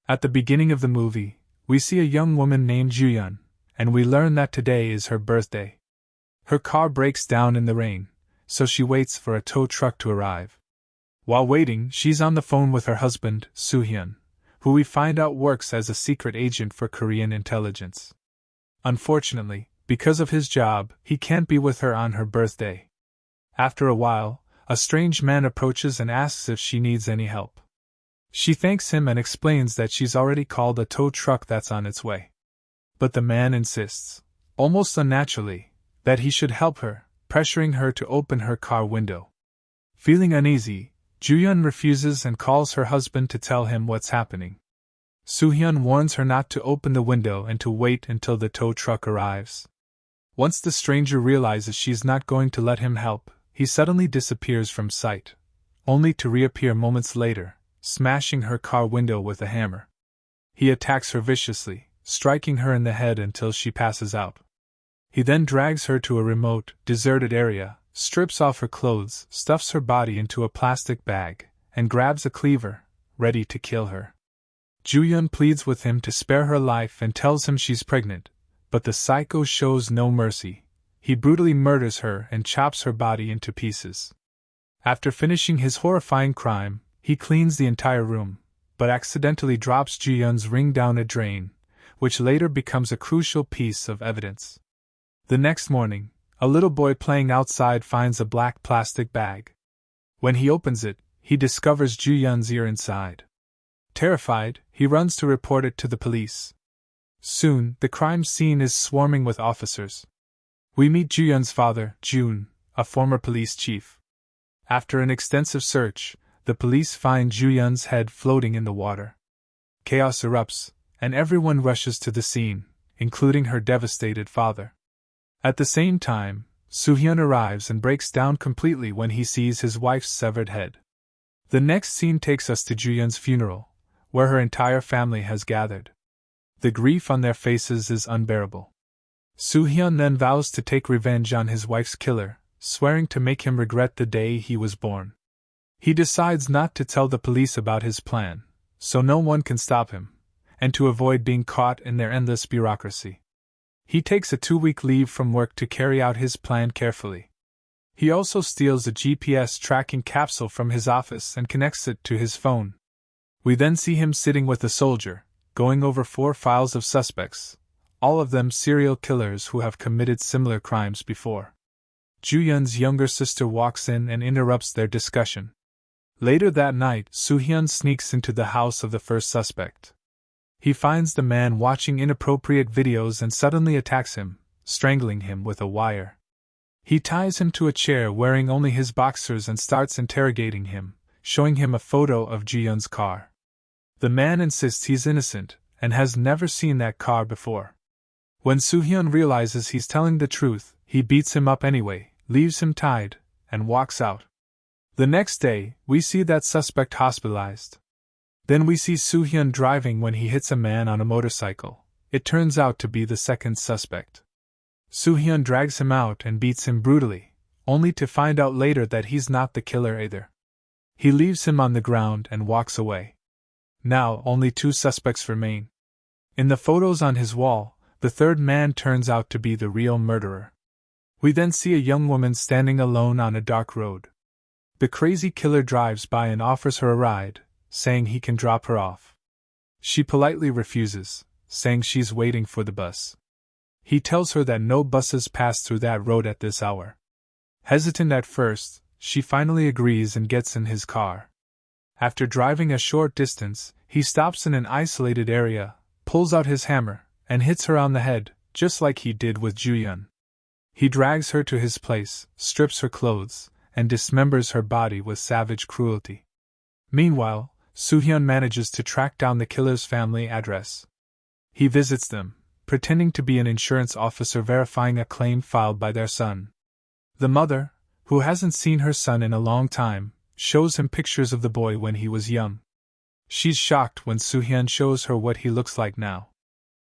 At the beginning of the movie, we see a young woman named Juyun, and we learn that today is her birthday. Her car breaks down in the rain, so she waits for a tow truck to arrive. While waiting, she's on the phone with her husband, Soo-hyun, who we find out works as a secret agent for Korean intelligence. Unfortunately, because of his job, he can't be with her on her birthday. After a while, a strange man approaches and asks if she needs any help. She thanks him and explains that she's already called a tow truck that's on its way. But the man insists, almost unnaturally, that he should help her, pressuring her to open her car window. Feeling uneasy, Juyun refuses and calls her husband to tell him what's happening. Soo-hyun warns her not to open the window and to wait until the tow truck arrives. Once the stranger realizes she's not going to let him help, he suddenly disappears from sight, only to reappear moments later, smashing her car window with a hammer. He attacks her viciously, striking her in the head until she passes out. He then drags her to a remote, deserted area, strips off her clothes, stuffs her body into a plastic bag, and grabs a cleaver, ready to kill her. Juyun pleads with him to spare her life and tells him she's pregnant, but the psycho shows no mercy. He brutally murders her and chops her body into pieces. After finishing his horrifying crime, he cleans the entire room, but accidentally drops Juyun's ring down a drain, which later becomes a crucial piece of evidence. The next morning, a little boy playing outside finds a black plastic bag. When he opens it, he discovers Juyun's ear inside. Terrified, he runs to report it to the police. Soon, the crime scene is swarming with officers. We meet Juyun's father, Jun, a former police chief. After an extensive search, the police find Juyun's head floating in the water. Chaos erupts, and everyone rushes to the scene, including her devastated father. At the same time, Soo-hyun arrives and breaks down completely when he sees his wife's severed head. The next scene takes us to Juyun's funeral, where her entire family has gathered. The grief on their faces is unbearable. Soo-hyun then vows to take revenge on his wife's killer, swearing to make him regret the day he was born. He decides not to tell the police about his plan, so no one can stop him, and to avoid being caught in their endless bureaucracy. He takes a 2-week leave from work to carry out his plan carefully. He also steals a GPS tracking capsule from his office and connects it to his phone. We then see him sitting with a soldier, going over 4 files of suspects, all of them serial killers who have committed similar crimes before. Juyun's younger sister walks in and interrupts their discussion. Later that night, Soo-hyun sneaks into the house of the first suspect. He finds the man watching inappropriate videos and suddenly attacks him, strangling him with a wire. He ties him to a chair wearing only his boxers and starts interrogating him, showing him a photo of Juyun's car. The man insists he's innocent and has never seen that car before. When Soo-hyun realizes he's telling the truth, he beats him up anyway, leaves him tied, and walks out. The next day, we see that suspect hospitalized. Then we see Soo-hyun driving when he hits a man on a motorcycle. It turns out to be the second suspect. Soo-hyun drags him out and beats him brutally, only to find out later that he's not the killer either. He leaves him on the ground and walks away. Now, only 2 suspects remain. In the photos on his wall, the third man turns out to be the real murderer. We then see a young woman standing alone on a dark road. The crazy killer drives by and offers her a ride, saying he can drop her off. She politely refuses, saying she's waiting for the bus. He tells her that no buses pass through that road at this hour. Hesitant at first, she finally agrees and gets in his car. After driving a short distance, he stops in an isolated area, pulls out his hammer, and hits her on the head, just like he did with Juyun. He drags her to his place, strips her clothes, and dismembers her body with savage cruelty. Meanwhile, Soo-hyun manages to track down the killer's family address. He visits them, pretending to be an insurance officer verifying a claim filed by their son. The mother, who hasn't seen her son in a long time, shows him pictures of the boy when he was young. She's shocked when Soo-hyun shows her what he looks like now.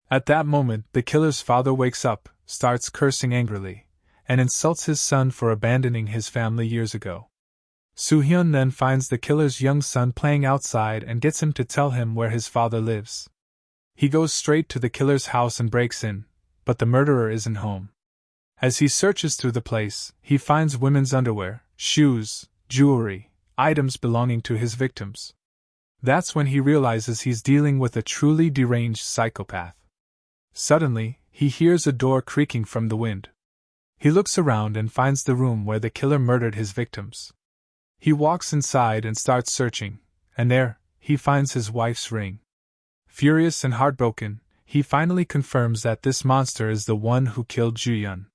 At that moment, the killer's father wakes up, starts cursing angrily, and insults his son for abandoning his family years ago. Soo-hyun then finds the killer's young son playing outside and gets him to tell him where his father lives. He goes straight to the killer's house and breaks in, but the murderer isn't home. As he searches through the place, he finds women's underwear, shoes, jewelry, items belonging to his victims. That's when he realizes he's dealing with a truly deranged psychopath. Suddenly, he hears a door creaking from the wind. He looks around and finds the room where the killer murdered his victims. He walks inside and starts searching, and there, he finds his wife's ring. Furious and heartbroken, he finally confirms that this monster is the one who killed Ju-hyun.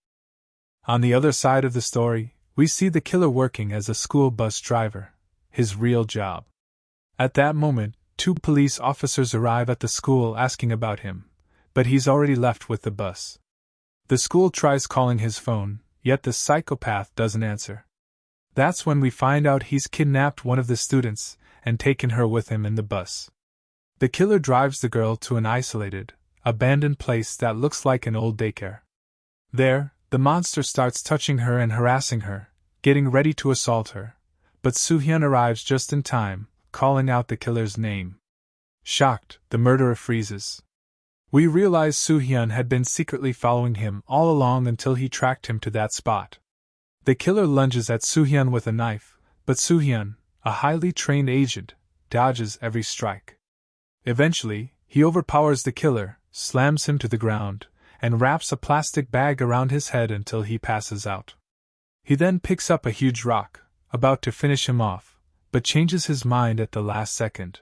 On the other side of the story, we see the killer working as a school bus driver, his real job. At that moment, 2 police officers arrive at the school asking about him, but he's already left with the bus. The school tries calling his phone, yet the psychopath doesn't answer. That's when we find out he's kidnapped one of the students and taken her with him in the bus. The killer drives the girl to an isolated, abandoned place that looks like an old daycare. There, the monster starts touching her and harassing her, getting ready to assault her, but Soo-hyun arrives just in time, calling out the killer's name. Shocked, the murderer freezes. We realize Soo-hyun had been secretly following him all along until he tracked him to that spot. The killer lunges at Soo-hyun with a knife, but Soo-hyun, a highly trained agent, dodges every strike. Eventually, he overpowers the killer, slams him to the ground, and wraps a plastic bag around his head until he passes out. He then picks up a huge rock, about to finish him off, but changes his mind at the last second.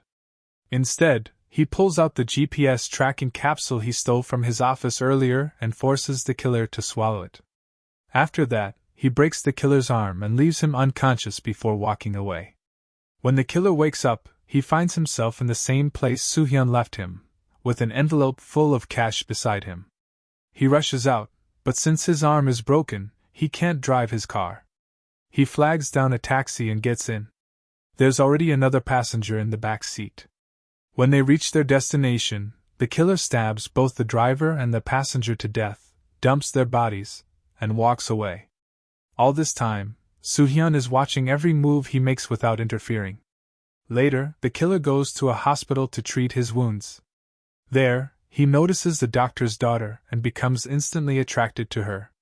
Instead, he pulls out the GPS tracking capsule he stole from his office earlier and forces the killer to swallow it. After that, he breaks the killer's arm and leaves him unconscious before walking away. When the killer wakes up, he finds himself in the same place Soo-hyun left him, with an envelope full of cash beside him. He rushes out, but since his arm is broken, he can't drive his car. He flags down a taxi and gets in. There's already another passenger in the back seat. When they reach their destination, the killer stabs both the driver and the passenger to death, dumps their bodies, and walks away. All this time, Soo-hyun is watching every move he makes without interfering. Later, the killer goes to a hospital to treat his wounds. There, he notices the doctor's daughter and becomes instantly attracted to her.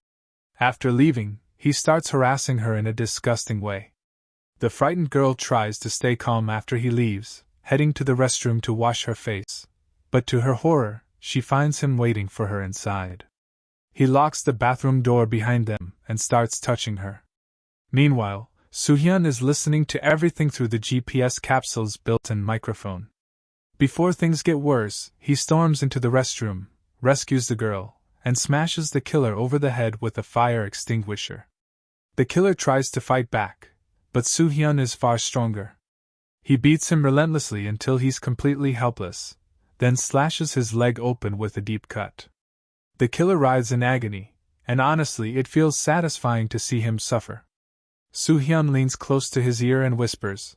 After leaving, he starts harassing her in a disgusting way. The frightened girl tries to stay calm after he leaves, heading to the restroom to wash her face, but to her horror, she finds him waiting for her inside. He locks the bathroom door behind them and starts touching her. Meanwhile, Soo-hyun is listening to everything through the GPS capsule's built-in microphone. Before things get worse, he storms into the restroom, rescues the girl, and smashes the killer over the head with a fire extinguisher. The killer tries to fight back, but Soo-hyun is far stronger. He beats him relentlessly until he's completely helpless, then slashes his leg open with a deep cut. The killer writhes in agony, and honestly it feels satisfying to see him suffer. Soo-hyun leans close to his ear and whispers,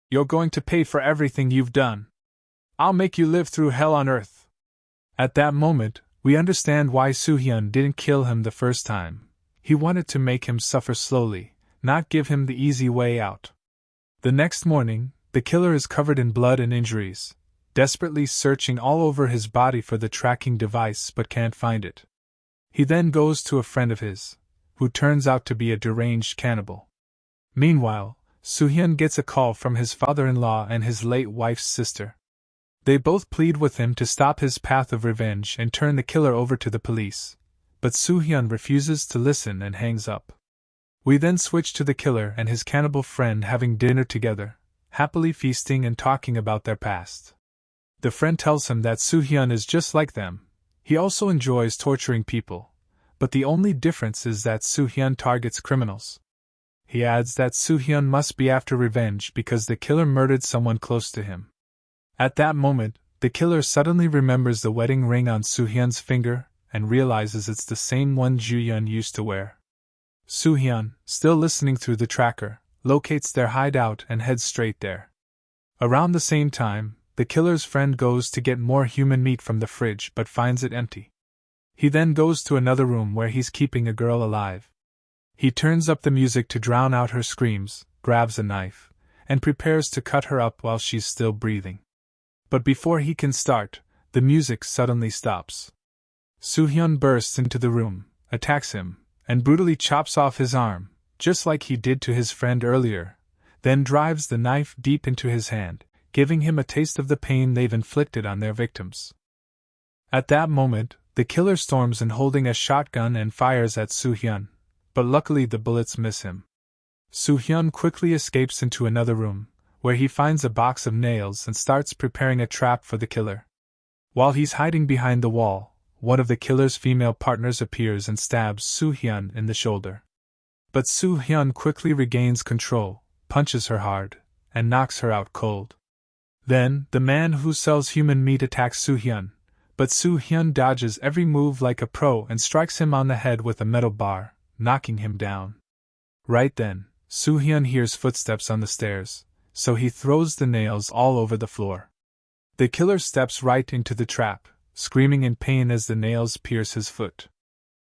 "You're going to pay for everything you've done. I'll make you live through hell on earth." At that moment, we understand why Soo-hyun didn't kill him the first time. He wanted to make him suffer slowly, not give him the easy way out. The next morning, the killer is covered in blood and injuries, desperately searching all over his body for the tracking device but can't find it. He then goes to a friend of his, who turns out to be a deranged cannibal. Meanwhile, Soo-hyun gets a call from his father-in-law and his late wife's sister. They both plead with him to stop his path of revenge and turn the killer over to the police, but Soo-hyun refuses to listen and hangs up. We then switch to the killer and his cannibal friend having dinner together, happily feasting and talking about their past. The friend tells him that Soo-hyun is just like them. He also enjoys torturing people, but the only difference is that Soo-hyun targets criminals. He adds that Soo-hyun must be after revenge because the killer murdered someone close to him. At that moment, the killer suddenly remembers the wedding ring on Soo-hyun's finger and realizes it's the same one Ju-hyun used to wear. Soo-hyun, still listening through the tracker, locates their hideout and heads straight there. Around the same time, the killer's friend goes to get more human meat from the fridge but finds it empty. He then goes to another room where he's keeping a girl alive. He turns up the music to drown out her screams, grabs a knife, and prepares to cut her up while she's still breathing. But before he can start, the music suddenly stops. Soo-hyun bursts into the room, attacks him, and brutally chops off his arm, just like he did to his friend earlier, then drives the knife deep into his hand, giving him a taste of the pain they've inflicted on their victims. At that moment, the killer storms in holding a shotgun and fires at Soo-hyun, but luckily the bullets miss him. Soo-hyun quickly escapes into another room, where he finds a box of nails and starts preparing a trap for the killer. While he's hiding behind the wall, one of the killer's female partners appears and stabs Soo-hyun in the shoulder. But Soo-hyun quickly regains control, punches her hard, and knocks her out cold. Then, the man who sells human meat attacks Soo-hyun, but Soo-hyun dodges every move like a pro and strikes him on the head with a metal bar, knocking him down. Right then, Soo-hyun hears footsteps on the stairs, so he throws the nails all over the floor. The killer steps right into the trap, screaming in pain as the nails pierce his foot.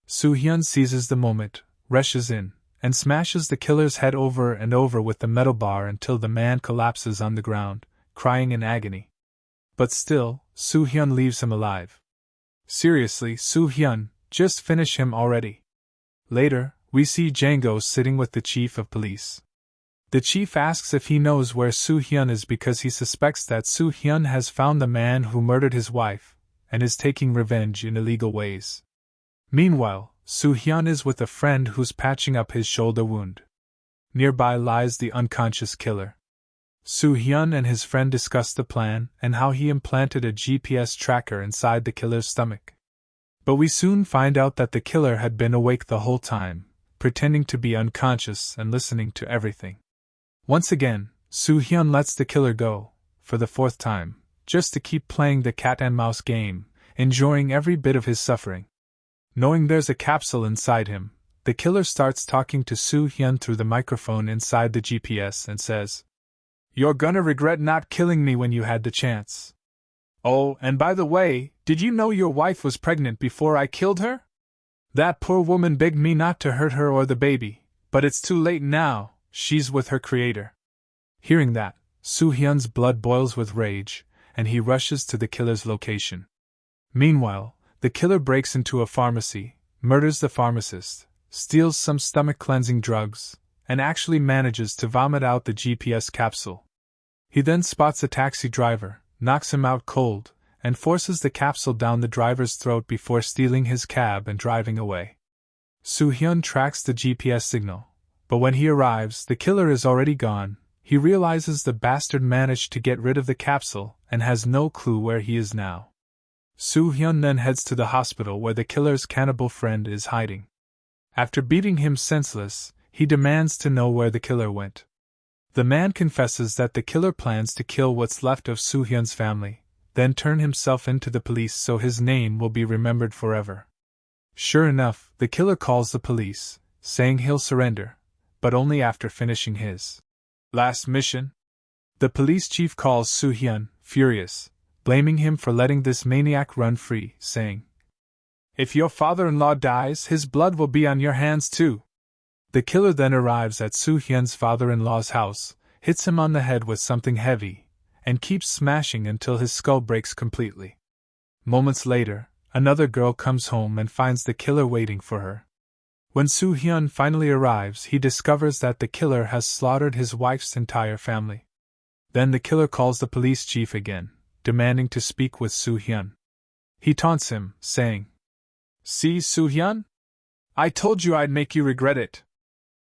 Soo-hyun seizes the moment, rushes in, and smashes the killer's head over and over with the metal bar until the man collapses on the ground, crying in agony. But still, Soo-hyun leaves him alive. Seriously, Soo-hyun, just finish him already. Later, we see Django sitting with the chief of police. The chief asks if he knows where Soo-hyun is because he suspects that Soo-hyun has found the man who murdered his wife, and is taking revenge in illegal ways. Meanwhile, Soo-hyun is with a friend who's patching up his shoulder wound. Nearby lies the unconscious killer. Soo-hyun and his friend discuss the plan and how he implanted a GPS tracker inside the killer's stomach. But we soon find out that the killer had been awake the whole time, pretending to be unconscious and listening to everything. Once again, Soo-hyun lets the killer go, for the fourth time, just to keep playing the cat-and-mouse game, enjoying every bit of his suffering. Knowing there's a capsule inside him, the killer starts talking to Soo-hyun through the microphone inside the GPS and says, "You're gonna regret not killing me when you had the chance. Oh, and by the way, did you know your wife was pregnant before I killed her? That poor woman begged me not to hurt her or the baby, but it's too late now, she's with her creator." Hearing that, Soo-hyun's blood boils with rage, and he rushes to the killer's location. Meanwhile, the killer breaks into a pharmacy, murders the pharmacist, steals some stomach-cleansing drugs, and actually manages to vomit out the GPS capsule. He then spots a taxi driver, knocks him out cold, and forces the capsule down the driver's throat before stealing his cab and driving away. Soo-hyun tracks the GPS signal, but when he arrives, the killer is already gone. He realizes the bastard managed to get rid of the capsule and has no clue where he is now. Soo-hyun then heads to the hospital where the killer's cannibal friend is hiding. After beating him senseless, he demands to know where the killer went. The man confesses that the killer plans to kill what's left of Soo-hyun's family, then turn himself into the police so his name will be remembered forever. Sure enough, the killer calls the police, saying he'll surrender, but only after finishing his last mission. The police chief calls Soo-hyun, furious, blaming him for letting this maniac run free, saying, "If your father-in-law dies, his blood will be on your hands too." The killer then arrives at Soo-hyun's father-in-law's house, hits him on the head with something heavy, and keeps smashing until his skull breaks completely. Moments later, another girl comes home and finds the killer waiting for her. When Soo-hyun finally arrives, he discovers that the killer has slaughtered his wife's entire family. Then the killer calls the police chief again, demanding to speak with Soo-hyun. He taunts him, saying, "See, Soo-hyun? I told you I'd make you regret it.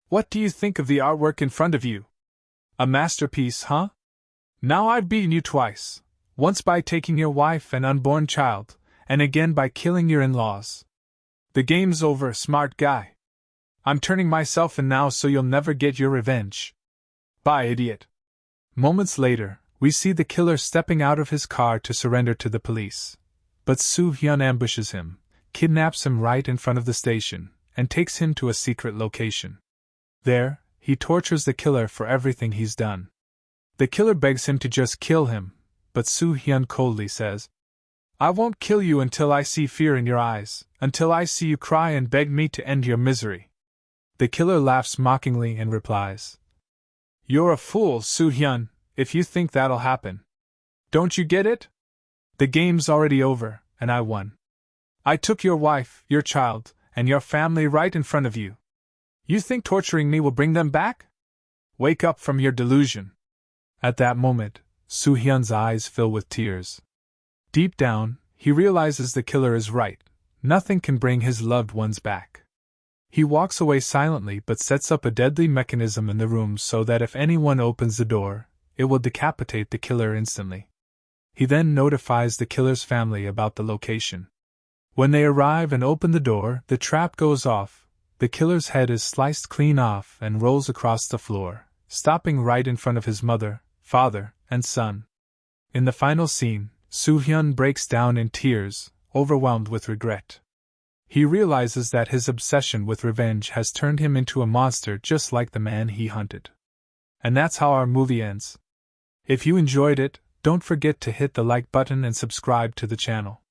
What do you think of the artwork in front of you? A masterpiece, huh? Now I've beaten you twice, once by taking your wife and unborn child, and again by killing your in-laws. The game's over, smart guy. I'm turning myself in now so you'll never get your revenge. Bye, idiot." Moments later, we see the killer stepping out of his car to surrender to the police. But Soo-hyun ambushes him, kidnaps him right in front of the station, and takes him to a secret location. There, he tortures the killer for everything he's done. The killer begs him to just kill him, but Soo-hyun coldly says, "I won't kill you until I see fear in your eyes, until I see you cry and beg me to end your misery." The killer laughs mockingly and replies, You're a fool, Soo-hyun, if you think that'll happen. Don't you get it? The game's already over, and I won. I took your wife, your child, and your family right in front of you. You think torturing me will bring them back? Wake up from your delusion. At that moment, Soo-hyun's eyes fill with tears. Deep down, he realizes the killer is right. Nothing can bring his loved ones back. He walks away silently but sets up a deadly mechanism in the room so that if anyone opens the door, it will decapitate the killer instantly. He then notifies the killer's family about the location. When they arrive and open the door, the trap goes off, the killer's head is sliced clean off and rolls across the floor, stopping right in front of his mother, father, and son. In the final scene, Soo-hyun breaks down in tears, overwhelmed with regret. He realizes that his obsession with revenge has turned him into a monster just like the man he hunted. And that's how our movie ends. If you enjoyed it, don't forget to hit the like button and subscribe to the channel.